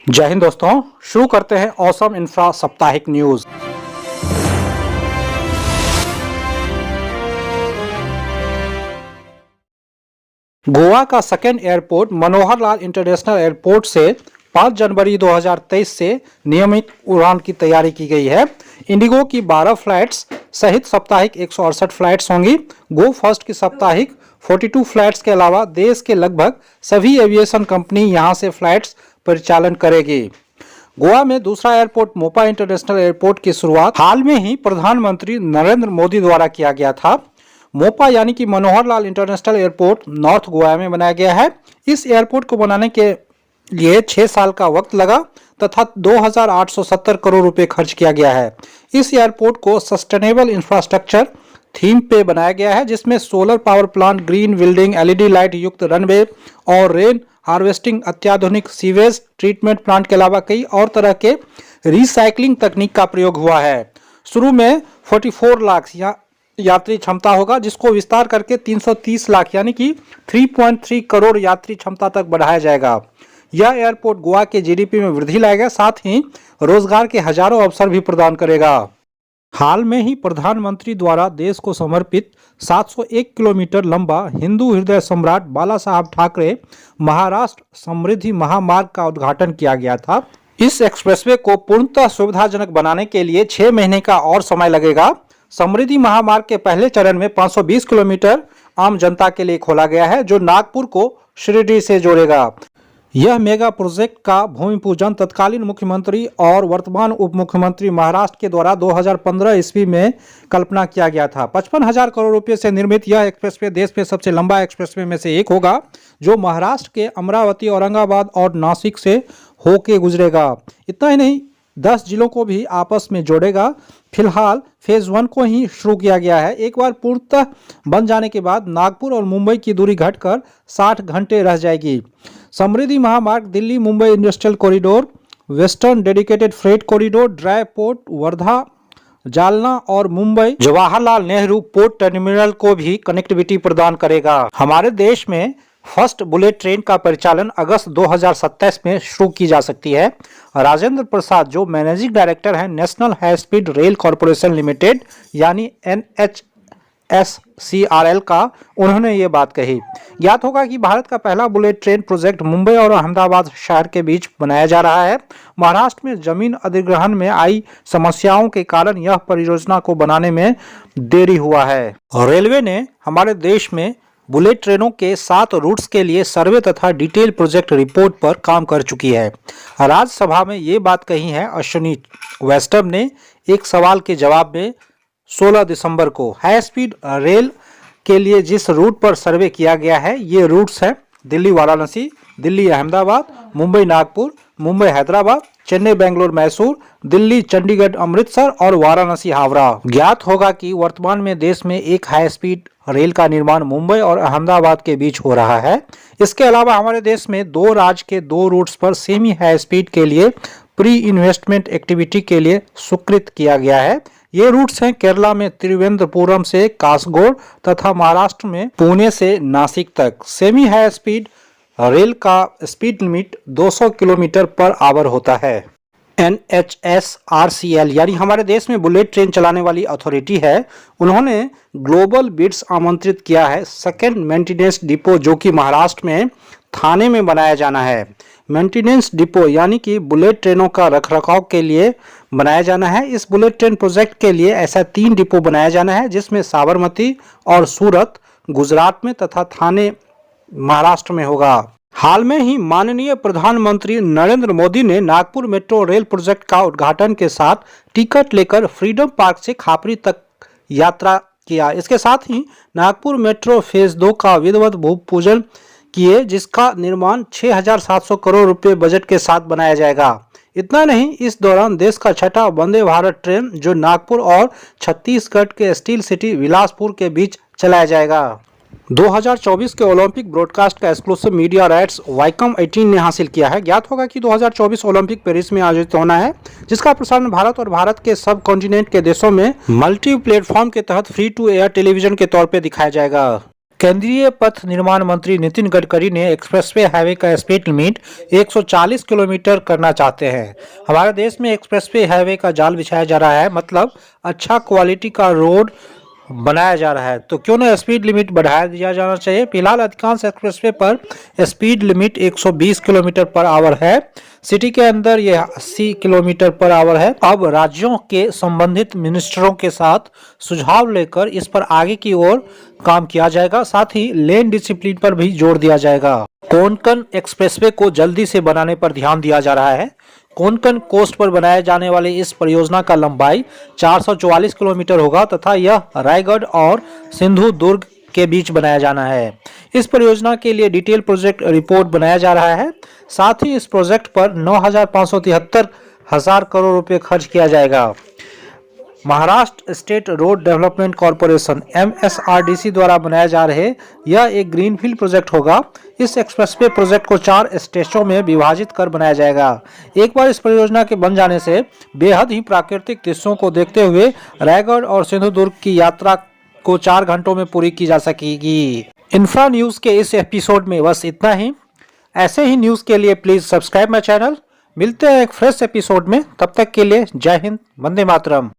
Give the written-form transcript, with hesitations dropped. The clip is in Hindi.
जय हिंद दोस्तों, शुरू करते हैं ऑसम इंफ्रा साप्ताहिक न्यूज। गोवा का second airport Manohar Lal international airport से 5 जनवरी 2023 से नियमित उड़ान की तैयारी की गई है। इंडिगो की 12 फ्लाइट्स सहित साप्ताहिक 168 फ्लाइट्स होंगी। गो फर्स्ट की साप्ताहिक 42 फ्लाइट्स के अलावा देश के लगभग सभी एविएशन कंपनी यहां से फ्लाइट्स परिचालन करेगी। गोवा में दूसरा एयरपोर्ट मोपा इंटरनेशनल एयरपोर्ट की शुरुआत हाल में ही प्रधानमंत्री नरेंद्र मोदी द्वारा किया गया था। मोपा यानी कि Manohar Lal international airport north Goa में बनाया गया है। इस एयरपोर्ट को बनाने के लिए 6 साल का वक्त लगा तथा 2,870 करोड़ रुपए खर्च किया गया है। इस एयरपोर्ट को सस्टेनेबल इंफ्रास्ट्रक्चर थीम पे बनाया गया है, जिसमें solar power plant, green building, LED light युक्त रनवे और रेन हार्वेस्टिंग, अत्याधुनिक सीवेज ट्रीटमेंट प्लांट के अलावा कई और तरह के रिसाइकलिंग तकनीक का प्रयोग हुआ है। शुरू में 44 लाख यात्री क्षमता होगा, जिसको विस्तार करके 330 लाख यानी कि 3.3 करोड़ यात्री क्षमता तक बढ़ाया जाएगा। यह एयरपोर्ट गोवा के जीडीपी में वृद्धि लाएगा, साथ ही रोजगार के हजारों अवसर भी प्रदान करेगा। हाल में ही प्रधानमंत्री द्वारा देश को समर्पित 701 किलोमीटर लंबा हिंदू हृदय सम्राट बाला साहब ठाकरे महाराष्ट्र समृद्धि महामार्ग का उद्घाटन किया गया था। इस एक्सप्रेसवे को पूर्णतः सुविधाजनक बनाने के लिए 6 महीने का और समय लगेगा। समृद्धि महामार्ग के पहले चरण में 520 किलोमीटर आम जनता के लिए खोला गया है, जो नागपुर को शिरडी से जोड़ेगा। यह मेगा प्रोजेक्ट का भूमि पूजन तत्कालीन मुख्यमंत्री और वर्तमान उप मुख्यमंत्री महाराष्ट्र के द्वारा 2015 ईस्वी में कल्पना किया गया था। 55,000 करोड़ रुपए से निर्मित यह एक्सप्रेसवे देश में सबसे लंबा एक्सप्रेसवे में से एक होगा, जो महाराष्ट्र के अमरावती, औरंगाबाद और नासिक से होके गुजरेगा। इतना ही नहीं, 10 जिलों को भी आपस में जोड़ेगा। फिलहाल फेज 1 को ही शुरू किया गया है। एक बार पूर्णतः बन जाने के बाद नागपुर और मुंबई की दूरी घटकर 60 घंटे रह जाएगी। समृद्धि महामार्ग Delhi Mumbai industrial corridor, western dedicated freight corridor, dry port, Wardha, Jalna और मुंबई जवाहरलाल नेहरू पोर्ट टर्मिनल को भी कनेक्टिविटी प्रदान करेगा। हमारे देश में फर्स्ट बुलेट ट्रेन का परिचालन अगस्त 2027 में शुरू की जा सकती है। राजेंद्र प्रसाद, जो मैनेजिंग डायरेक्टर हैं national high speed rail corporation limited यानी NHSCRL का, उन्होंने ये बात कही। ज्ञात होगा कि भारत का पहला बुलेट ट्रेन प्रोजेक्ट मुंबई और अहमदाबाद शहर के बीच बनाया जा रहा है। महाराष्ट्र में जमीन अधिग्रहण में आई समस्याओं के कारण यह परियोजना को बनाने में देरी हुआ है। रेलवे ने हमारे देश में बुलेट ट्रेनों के 7 रूट्स के लिए सर्वे तथा डिटेल प्रोजेक्ट रिपोर्ट पर काम कर चुकी है। राज्यसभा में ये बात कही है अश्विनी वैष्णव ने एक सवाल के जवाब में 16 दिसंबर को। हाई स्पीड रेल के लिए जिस रूट पर सर्वे किया गया है, ये रूट्स हैं दिल्ली वाराणसी, दिल्ली अहमदाबाद, मुंबई नागपुर, मुंबई हैदराबाद, चेन्नई बेंगलोर मैसूर, दिल्ली चंडीगढ़ अमृतसर और वाराणसी हावड़ा। ज्ञात होगा कि वर्तमान में देश में एक हाई स्पीड रेल का निर्माण मुंबई और अहमदाबाद के बीच हो रहा है। इसके अलावा हमारे देश में 2 राज्य के 2 रूट्स पर सेमी हाई स्पीड के लिए प्री इन्वेस्टमेंट एक्टिविटी के लिए स्वीकृत किया गया है। ये रूट्स हैं केरला में त्रिवेंद्रपुरम से कासगोड तथा महाराष्ट्र में पुणे से नासिक तक। सेमी हाई स्पीड रेल का speed limit 200 kilometre per hour होता है। NHSRCL यानी हमारे देश में बुलेट ट्रेन चलाने वाली अथॉरिटी है, उन्होंने ग्लोबल बिड्स आमंत्रित किया है सेकेंड मेंटेनेंस डिपो, जो कि महाराष्ट्र में थाने में बनाया जाना है। मेंटेनेंस डिपो यानी कि बुलेट ट्रेनों का रखरखाव के लिए बनाया जाना है। इस बुलेट ट्रेन प्रोजेक्ट के लिए ऐसा 3 डिपो बनाया जाना है, जिसमें साबरमती और सूरत गुजरात में तथा थाने महाराष्ट्र में होगा। हाल में ही माननीय प्रधानमंत्री नरेंद्र मोदी ने नागपुर मेट्रो रेल प्रोजेक्ट का उद्घाटन के साथ टिकट लेकर फ्रीडम पार्क से खापरी तक यात्रा किया। इसके साथ ही नागपुर मेट्रो फेज 2 का विधिवत भूमि पूजन किए, जिसका निर्माण 6,700 करोड़ रुपए बजट के साथ बनाया जाएगा। इतना नहीं, इस दौरान देश का छठा वंदे भारत ट्रेन, जो नागपुर और छत्तीसगढ़ के स्टील सिटी बिलासपुर के बीच चलाया जाएगा। 2024 के ओलंपिक ब्रॉडकास्ट का एक्सक्लूसिव मीडिया राइट्स वाइकम 18 ने हासिल किया है। ज्ञात होगा कि 2024 ओलंपिक पेरिस में आयोजित होना है, जिसका प्रसारण भारत और भारत के सब कॉन्टिनेंट के देशों में मल्टी प्लेटफॉर्म के तहत फ्री टू एयर टेलीविजन के तौर पर दिखाया जाएगा। केंद्रीय पथ निर्माण मंत्री नितिन गडकरी ने एक्सप्रेसवे हाईवे का स्पीड लिमिट 140 किलोमीटर करना चाहते हैं। हमारे देश में एक्सप्रेसवे हाईवे का जाल बिछाया जा रहा है, मतलब अच्छा क्वालिटी का रोड बनाया जा रहा है, तो क्यों ना स्पीड लिमिट बढ़ाया दिया जाना चाहिए। फिलहाल अधिकांश एक्सप्रेसवे पर speed limit 120 kilometre per hour है। सिटी के अंदर यह 80 किलोमीटर पर आवर है। अब राज्यों के संबंधित मिनिस्टरों के साथ सुझाव लेकर इस पर आगे की ओर काम किया जाएगा। साथ ही लेन डिसिप्लिन पर भी जोर दिया जाएगा। कोंकण एक्सप्रेसवे को जल्दी से बनाने पर ध्यान दिया जा रहा है। कोंकण कोस्ट पर बनाए जाने वाले इस परियोजना का लंबाई 444 किलोमीटर होगा तथा यह रायगढ़ और सिंधु दुर्ग के बीच बनाया जाना है। इस परियोजना के लिए डिटेल प्रोजेक्ट रिपोर्ट बनाया जा रहा है। साथ ही इस प्रोजेक्ट पर 9,573,000 करोड़ रुपए खर्च किया जाएगा। Maharashtra state road development corporation MSRDC द्वारा बनाया जा रहे यह एक ग्रीनफील्ड प्रोजेक्ट होगा। इस एक्सप्रेसवे प्रोजेक्ट को 4 स्टेशनों में विभाजित कर बनाया जाएगा। एक बार इस परियोजना के बन जाने से बेहद ही प्राकृतिक दृश्यों को देखते हुए रायगढ़ और सिंधुदुर्ग की यात्रा को 4 घंटों में पूरी की जा सकेगी। इंफ्रा न्यूज के इस एपिसोड में बस इतना ही। ऐसे ही न्यूज के लिए प्लीज सब्सक्राइब माई चैनल। मिलते हैं एक फ्रेश एपिसोड में, तब तक के लिए जय हिंद, वंदे मातरम।